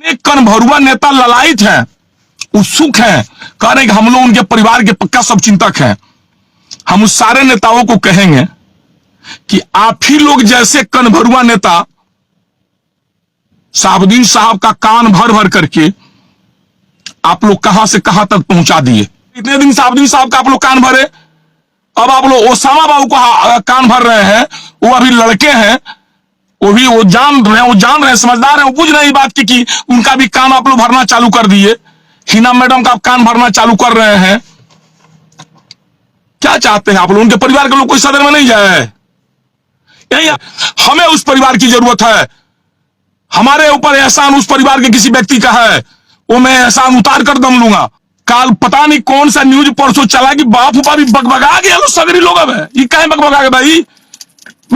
एक कनभरुआ नेता ललायित हैं, उत्सुक हैं, कह रहे हैं कि हम लोग उनके परिवार के पक्का शुभचिंतक हैं। हम उस सारे नेताओं को कहेंगे कि आप ही लोग जैसे कनभरुआ नेता शहाबुद्दीन साहब का कान भर भर करके आप लोग कहां से कहां तक पहुंचा दिए। इतने दिन शहाबुद्दीन साहब का आप लोग कान भरे, अब आप लोग ओसामा बाबू को कान भर रहे हैं। वो अभी लड़के हैं, वो जान रहे हैं, समझदार हैं, वो बुझ रहे हैं बात की उनका भी कान आप लोग भरना चालू कर दिए। हिना मैडम का आप कान भरना चालू कर रहे हैं। क्या चाहते हैं आप लोग? उनके परिवार के लोग कोई सदन में नहीं जाए। यही हमें उस परिवार की जरूरत है। हमारे ऊपर एहसान उस परिवार के किसी व्यक्ति का है, वो मैं एहसान उतार कर दम लूंगा। काल पता नहीं कौन सा न्यूज परसों चला कि बाप ऊपा भी बगबगा गया लो सगरी लोग। अब ये कहे बगबगा गए भाई?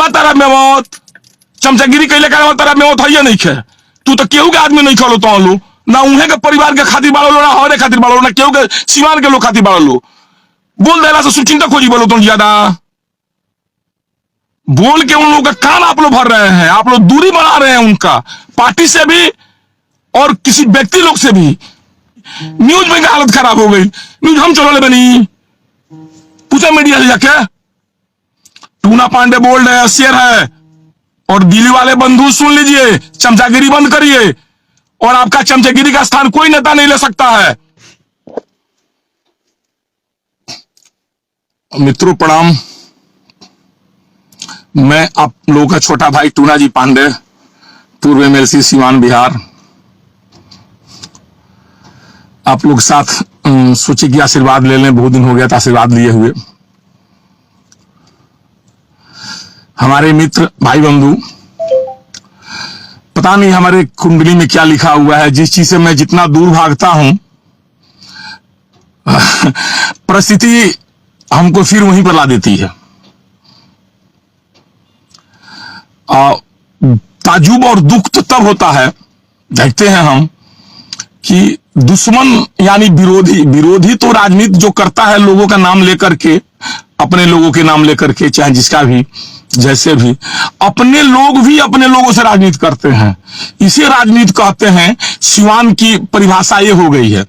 तारा में मौत चमचागिरी कैले का तारा में मौत है नहीं खे। तू तो केहू के आदमी नहीं खोलो तो लो ना, उन्हें के परिवार के खातिर बाड़ो लो, ना हमारे खातिर बाड़ो, ना केहू के सीमान के लोग खातिर बाड़ो लो। बोल देला से सुचिंता खोजी बोलो तुम ज्यादा बोल के उन लोगों का कान आप लोग भर रहे हैं। आप लोग दूरी बना रहे हैं उनका, पार्टी से भी और किसी व्यक्ति लोग से भी। न्यूज में हालत खराब हो गई। न्यूज हम चलो ले बनी, पूछा मीडिया से जाके। टूना पांडे बोल रहे हैं, शेर है, और दिल्ली वाले बंधु सुन लीजिए, चमचागिरी बंद करिए, और आपका चमचागिरी का स्थान कोई नेता नहीं ले सकता है। मित्रों प्रणाम, मैं आप लोगों का छोटा भाई टूना जी पांडे, पूर्व एमएलसी सीवान बिहार। आप लोग साथ सोचे कि आशीर्वाद ले लें, बहुत दिन हो गया था आशीर्वाद लिए हुए। हमारे मित्र भाई बंधु, पता नहीं हमारे कुंडली में क्या लिखा हुआ है, जिस चीज से मैं जितना दूर भागता हूं परिस्थिति हमको फिर वहीं पर ला देती है। ताजुब और दुख तो तब होता है, देखते हैं हम कि दुश्मन यानी विरोधी तो राजनीति जो करता है लोगों का नाम लेकर के, अपने लोगों के नाम लेकर के, चाहे जिसका भी जैसे भी, अपने लोग भी अपने लोगों से राजनीति करते हैं। इसे राजनीति कहते हैं। सिवान की परिभाषा ये हो गई है।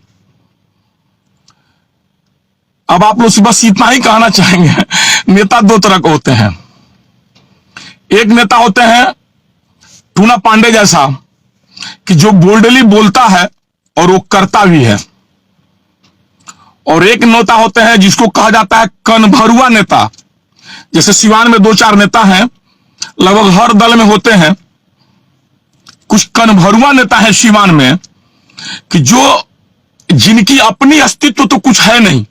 अब आप लोग बस इतना ही कहना चाहेंगे, नेता दो तरह के होते हैं। एक नेता होते हैं टूना पांडे जैसा कि जो बोल्डली बोलता है और वो करता भी है, और एक नेता होते हैं जिसको कहा जाता है कनभरुआ नेता। जैसे सिवान में दो चार नेता हैं, लगभग हर दल में होते हैं। कुछ कनभरुआ नेता है सिवान में कि जिनकी अपनी अस्तित्व तो कुछ है नहीं,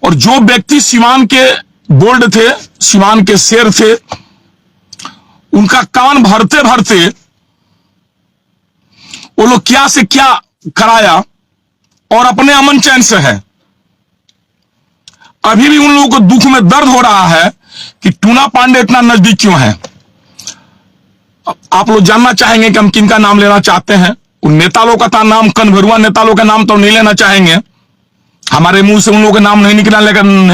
और जो व्यक्ति सिवान के बोल्ड थे, सिवान के शेर थे, उनका कान भरते भरते वो लोग क्या से क्या कराया, और अपने अमन चैन से है। अभी भी उन लोगों को दुख में दर्द हो रहा है कि टूना पांडे इतना नजदीक क्यों है। आप लोग जानना चाहेंगे कि हम किनका नाम लेना चाहते हैं। उन नेता लोगों का नाम, कनभरुआ नेता लोगों का नाम तो नहीं लेना चाहेंगे, हमारे मुंह से उन लोगों का नाम नहीं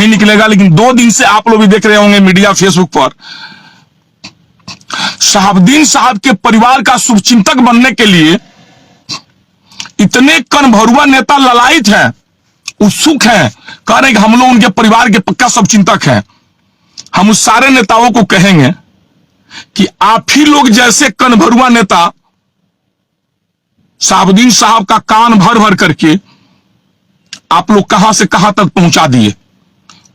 निकलेगा। लेकिन 2 दिन से आप लोग भी देख रहे होंगे मीडिया, फेसबुक पर, शहाबुद्दीन साहब के परिवार का शुभचिंतक बनने के लिए इतने कनभरुआ नेता ललायित हैं, उत्सुक हैं, कह रहे हैं कि हम लोग उनके परिवार के पक्का शुभचिंतक हैं। हम उस सारे नेताओं को कहेंगे कि आप ही लोग जैसे कनभरुआ नेता शहाबुद्दीन साहब का कान भर भर करके आप लोग कहां से कहां तक पहुंचा दिए,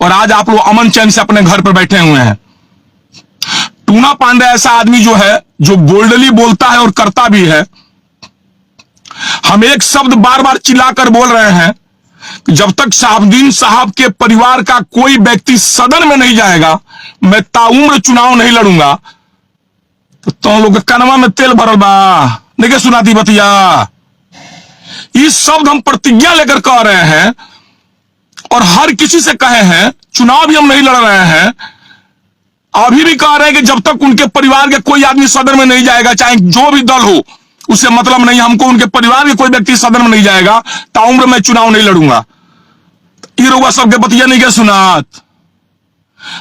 और आज आप लोग अमन चैन से अपने घर पर बैठे हुए हैं। टूना पांडे ऐसा आदमी जो है, जो बोल्डली बोलता है और करता भी है। हम एक शब्द बार बार चिल्लाकर बोल रहे हैं कि जब तक शहाबुद्दीन साहब के परिवार का कोई व्यक्ति सदन में नहीं जाएगा, मैं ताउम्र चुनाव नहीं लड़ूंगा। तो तुम लोग कनवा में तेल भरल बा, नहीं सुनाती बतिया। इस शब्द हम प्रतिज्ञा लेकर कह रहे हैं, और हर किसी से कहे हैं। चुनाव भी हम नहीं लड़ रहे हैं, अभी भी कह रहे हैं कि जब तक उनके परिवार के कोई आदमी सदन में नहीं जाएगा, चाहे जो भी दल हो, उससे मतलब नहीं, हमको उनके परिवार के कोई व्यक्ति सदन में नहीं जाएगा, ताउम्र मैं चुनाव नहीं लड़ूंगा। ये रुआ सबके बतिया नहीं क्या सुनात,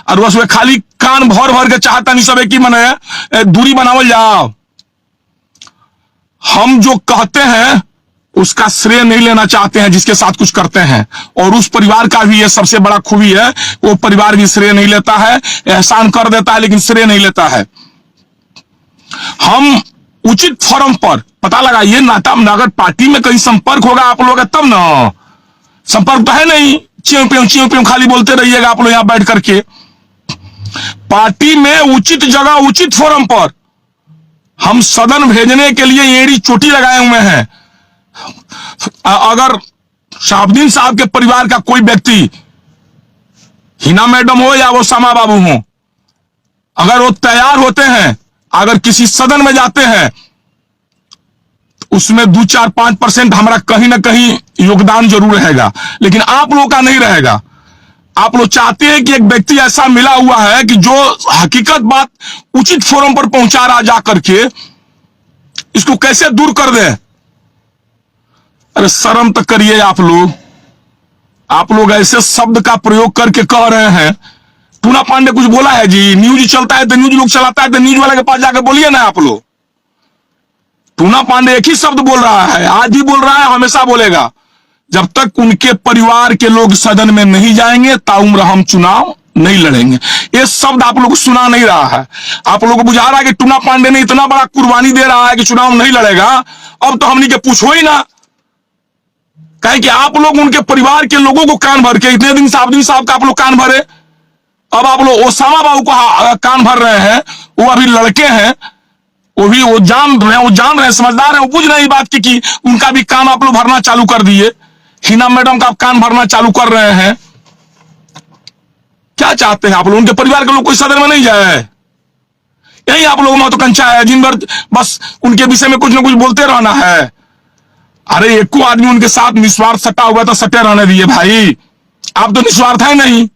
और बस वे खाली कान भर भर के चाहता नहीं सब की मने दूरी बनावल जाओ। हम जो कहते हैं उसका श्रेय नहीं लेना चाहते हैं जिसके साथ कुछ करते हैं, और उस परिवार का भी ये सबसे बड़ा खूबी है, वो परिवार भी श्रेय नहीं लेता है, एहसान कर देता है लेकिन श्रेय नहीं लेता है। हम उचित फोरम पर पता लगाइए, नाटा अगर पार्टी में कहीं संपर्क होगा आप लोग तब ना, संपर्क तो है नहीं, च्यों प्यों खाली बोलते रहिएगा आप लोग यहां बैठ करके। पार्टी में उचित जगह उचित फोरम पर हम सदन भेजने के लिए एड़ी चोटी लगाए हुए हैं। अगर शहाबुद्दीन साहब के परिवार का कोई व्यक्ति, हिना मैडम हो या वो सामा बाबू हो, अगर वो तैयार होते हैं, अगर किसी सदन में जाते हैं तो उसमें 2-4-5% हमारा कहीं ना कहीं योगदान जरूर रहेगा, लेकिन आप लोगों का नहीं रहेगा। आप लोग चाहते हैं कि एक व्यक्ति ऐसा मिला हुआ है कि जो हकीकत बात उचित फोरम पर पहुंचा रहा जाकर के, इसको कैसे दूर कर दे। अरे शर्म तो करिए आप लोग ऐसे शब्द का प्रयोग करके कह रहे हैं। टूना पांडे कुछ बोला है जी? न्यूज चलता है तो न्यूज लोग चलाता है तो न्यूज वाले के पास जाकर बोलिए ना आप लोग। टूना पांडे एक ही शब्द बोल रहा है, आज भी बोल रहा है, हमेशा बोलेगा, जब तक उनके परिवार के लोग सदन में नहीं जाएंगे ताउम्र हम चुनाव नहीं लड़ेंगे। ये शब्द आप लोग को सुना नहीं रहा है। आप लोगों को बुझा रहा है कि टूना पांडे ने इतना बड़ा कुर्बानी दे रहा है कि चुनाव नहीं लड़ेगा, अब तो हमने के पूछो ही ना। कहे कि आप लोग उनके परिवार के लोगों को कान भर के, इतने दिन शहाबुद्दीन साहब का आप लोग कान भरे, अब आप लोग ओसामा बाबू को कान भर रहे हैं। वो अभी लड़के हैं, वो जान रहे हैं, समझदार हैं, वो बुझ रहे हैं बात की उनका भी कान आप लोग भरना चालू कर दिए। हिना मैडम का आप कान भरना चालू कर रहे हैं। क्या चाहते हैं आप लोग? उनके परिवार के लोग कोई सदन में नहीं जाए, यही आप लोगों में तो कंचा है, जिन भर बस उनके विषय में कुछ ना कुछ बोलते रहना है। अरे एक को आदमी उनके साथ निस्वार्थ सटा हुआ तो सटे रहने दिए भाई, आप तो निस्वार्थ है नहीं।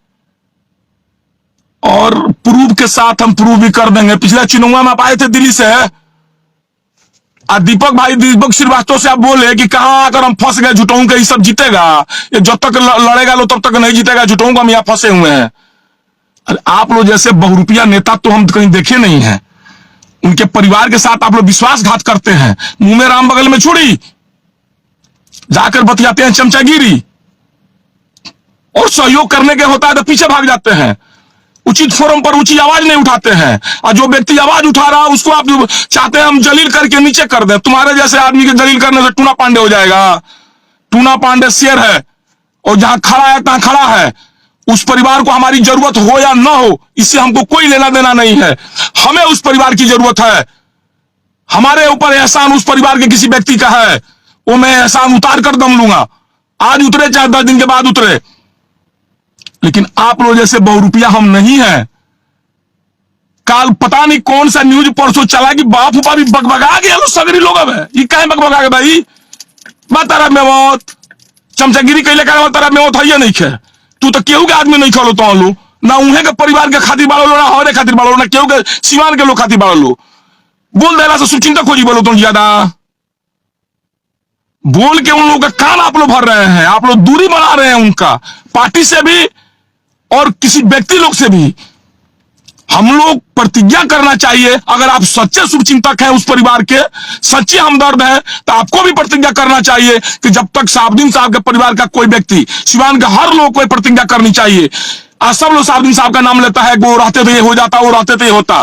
और प्रूफ के साथ हम प्रूफ भी कर देंगे। पिछला चुनाव में आप आए थे दिल्ली से, दीपक श्रीवास्तव से आप बोले कि कहां अगर हम फंस गए, झुटाऊं के ये सब जीतेगा, ये जब तक लड़ेगा लो तब तक नहीं जीतेगा, झुटाऊं का हम यहां फंसे हुए हैं। आप लोग जैसे बहुरूपिया नेता तो हम कहीं देखे नहीं है। उनके परिवार के साथ आप लोग विश्वासघात करते हैं, मुंह में राम बगल में छुड़ी, जाकर बतियाते हैं चमचागिरी, और सहयोग करने के होता है तो पीछे भाग जाते हैं। उचित फोरम पर ऊंची आवाज नहीं उठाते हैं, और जो व्यक्ति आवाज उठा रहा है उसको आप चाहते हैं हम जलील करके नीचे कर दें। तुम्हारे जैसे आदमी के जलील करने से टूना पांडे हो जाएगा। टूना पांडे शेर है, और जहां खड़ा है तहां खड़ा है। उस परिवार को हमारी जरूरत हो या ना हो, इससे हमको कोई लेना देना नहीं है। हमें उस परिवार की जरूरत है। हमारे ऊपर एहसान उस परिवार के किसी व्यक्ति का है, वो मैं एहसान उतार कर दम लूंगा, आज उतरे चाहे 10 दिन के बाद उतरे। लेकिन आप लोग जैसे बहुरूपिया हम नहीं है। काल पता नहीं कौन सा न्यूज परसों चला कि बाप ऊपा भी बगबगा गया लो सगरी लोग। अब ये कहे बगबगा गए भाई, तारा में मौत चमचागिरी कैले का तारा में मौत है नहीं खे। तू तो केहू के आदमी नहीं खोलो तो लो ना, उन्हें के परिवार के खातिर बाड़ो लो, ना हमारे खातिर बाड़ो, ना केहू के सिवान के लोग खातिर बाड़ो लो। बोल देला से सुचिंता खोजी बोलो तुम ज्यादा बोल के उन लोगों का कान आप लोग भर रहे हैं। आप लोग दूरी बना रहे हैं उनका, पार्टी से भी और किसी व्यक्ति लोग से भी। हम लोग प्रतिज्ञा करना चाहिए, अगर आप सच्चे शुभचिंतक हैं उस परिवार के, सच्चे हमदर्द हैं, तो आपको भी प्रतिज्ञा करना चाहिए कि जब तक शहाबुद्दीन साहब के परिवार का कोई व्यक्ति, सिवान के हर लोग को प्रतिज्ञा करनी चाहिए। आज सब लोग शहाबुद्दीन साहब का नाम लेता है, वो रहते थे ये हो जाता, वो रहते थे ये होता,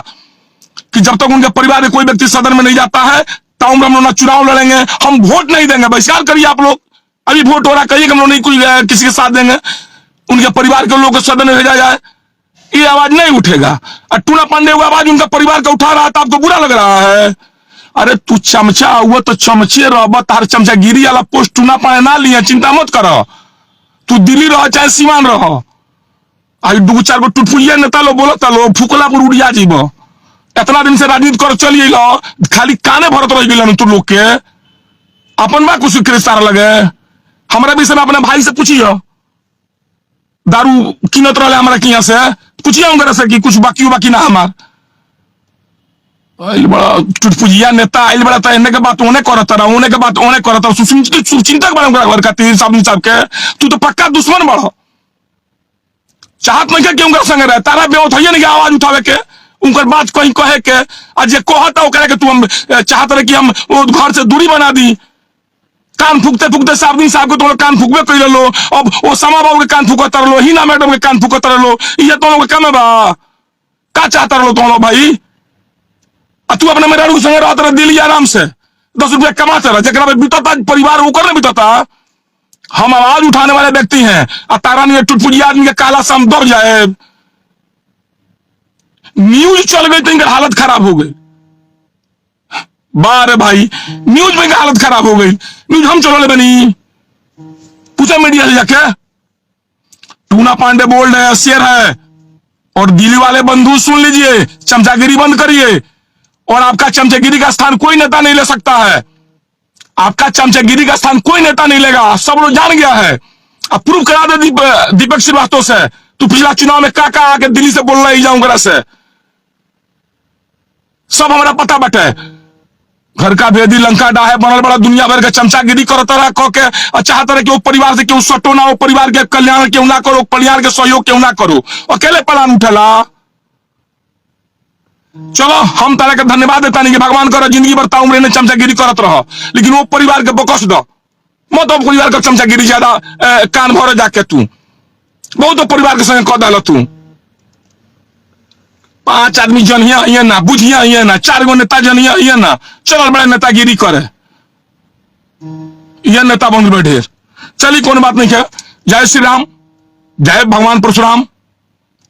कि जब तक उनके परिवार के कोई व्यक्ति सदन में नहीं जाता है ताउम्र हम लोग ना चुनाव लड़ेंगे, हम वोट नहीं देंगे। बहिष्कार करिए आप लोग, अभी वोट हो रहा, कहिए कि हम लोग नहीं कोई किसी के साथ देंगे, उनके परिवार के लोग को सदन में भेजा जाए, ये आवाज नहीं उठेगा। और टूना पांडे वो आवाज उनका परिवार का उठा रहा है तो आपको बुरा लग रहा है। अरे तू चमचा हुआ तो चमचे रह, तार चमचागिरी वाला पोस्ट टूना पांडे ना लिया, चिंता मत करो। तू दिल्ली रह चाहे सीमान रह, आज 2-4 गो टुटपुइया नेता लो बोलो तलो फुकला पर उड़िया जीव। इतना दिन से राजनीति कर चलिए लो, खाली काने भरत रह गए तू लोग के, अपन बा कुछ सारा लगे। हमारे विषय में अपने भाई से पूछिए, दारू किनत रहे हमारा किया से पूछिए से कि कुछ बाकी ना हमार। बड़ा टुटपुजिया नेता आइल बड़ा था, इन्हें के बात उन्हें करता रहा, उन्हें के बात उन्हें करता, सुचिंतक बड़ा घर का तीन साहब के, तू तो पक्का दुश्मन बढ़ो। चाहत नहीं क्यों कर संगे रहे, तारा बेवत है नहीं आवाज उठावे के, उनकर बात कहीं कहे के आज जे कहता वो कहे कि तू हम चाहते रहे कि हम वो घर से दूरी बना दी। कान फूकते फूकते साहब साहब को तो कान फूकबे कर लो, अब वो समा बाबू के कान फूकत रहो, हिना मैडम के कान फूकत रहो, ये तो लोग कम है बा का चाहता रहो तुम लोग भाई। तू अपने मेरा संगे रहता रह दिल्ली आराम से 10 रुपया कमाते रह, जरा बीतता परिवार ऊपर नहीं बीतता। हम आवाज उठाने वाले व्यक्ति हैं, तारा नहीं टुटपुटिया आदमी के काला सम दब जाए। न्यूज चल गई तो इनकी हालत खराब हो गई। बारे भाई न्यूज में हालत खराब हो गई, न्यूज हम चलो ले बनी पूछे मीडिया से जाके। टूना पांडे बोल रहे हैं, शेर है, और दिल्ली वाले बंधु सुन लीजिए, चमचागिरी बंद करिए। और आपका चमचागिरी का स्थान कोई नेता नहीं ले सकता है, आपका चमचागिरी का स्थान कोई नेता नहीं लेगा, सब लोग जान गया है। अब प्रूफ करा दे दीपक श्रीवास्तव से, तू पिछला चुनाव में का आके दिल्ली से बोल रहा ही जाऊंगा से, सब हमारा पता बटे। घर का भेदी लंका डा है बनल बड़ा दुनिया भर के चमचागिरी करता रहा कह के, चाहता रहे कि वो परिवार से क्यों सटो ना, वो परिवार के कल्याण क्यों ना करो, परिवार के सहयोग क्यों ना करो, अकेले पलान उठेला। चलो हम तारा के धन्यवाद देता नहीं कि भगवान करो जिंदगी भर ताउम्र ने चमचागिरी करत रहो, लेकिन वो परिवार के बकस दो मत। परिवार का चमचागिरी ज्यादा कान भर जाके तू बहुत परिवार के संगे कह दल तू। 5 आदमी जनिया ये ना बुझिया ये ना, 4 गो नेता जनिया ये ना, चल बड़े नेतागिरी करे, ये नेता बन गए ढेर। चलिए कोई बात नहीं है। जय श्री राम, जय भगवान परशुराम,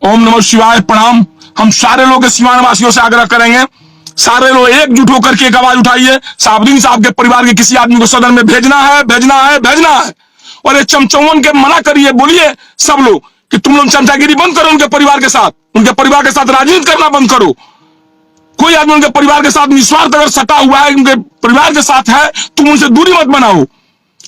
ओम नमः शिवाय, प्रणाम। हम सारे लोग सीमांत वासियों से आग्रह करेंगे, सारे लोग एकजुट होकर के एक आवाज उठाइए। साबुद्दीन साहब के परिवार के किसी आदमी को सदन में भेजना है, भेजना है, भेजना है। और ये चमचौवन के मना करिए, बोलिए सब लोग कि तुम लोग चमचागिरी बंद करो उनके परिवार के साथ, उनके परिवार के साथ राजनीति करना बंद करो। कोई आदमी उनके परिवार के साथ निस्वार्थ अगर सटा हुआ है, उनके परिवार के साथ है, तुम उनसे दूरी मत बनाओ।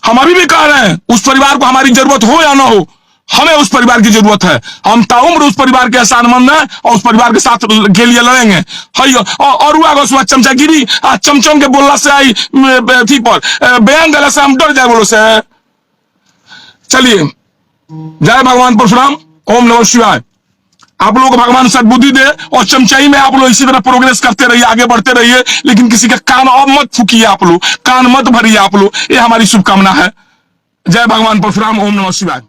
हम अभी भी कह रहे हैं, उस परिवार को हमारी जरूरत हो या ना हो, हमें उस परिवार की जरूरत है। हम ताउम्र उस परिवार के एहसानमंद हैं और उस परिवार के साथ के लिए लड़ेंगे। और हुआ चमचागिरी चमचम के बोलना से आई थी पर बयान देने से हम डर जाए बोलो से। चलिए जय भगवान परशुराम, ओम नमः शिवाय। आप लोग भगवान सद्बुद्धि दे और चमचाई में आप लोग इसी तरह प्रोग्रेस करते रहिए, आगे बढ़ते रहिए, लेकिन किसी का कान और मत फूकिए, आप लोग कान मत भरिए आप लोग, ये हमारी शुभकामना है। जय भगवान परशुराम, ओम नमः शिवाय।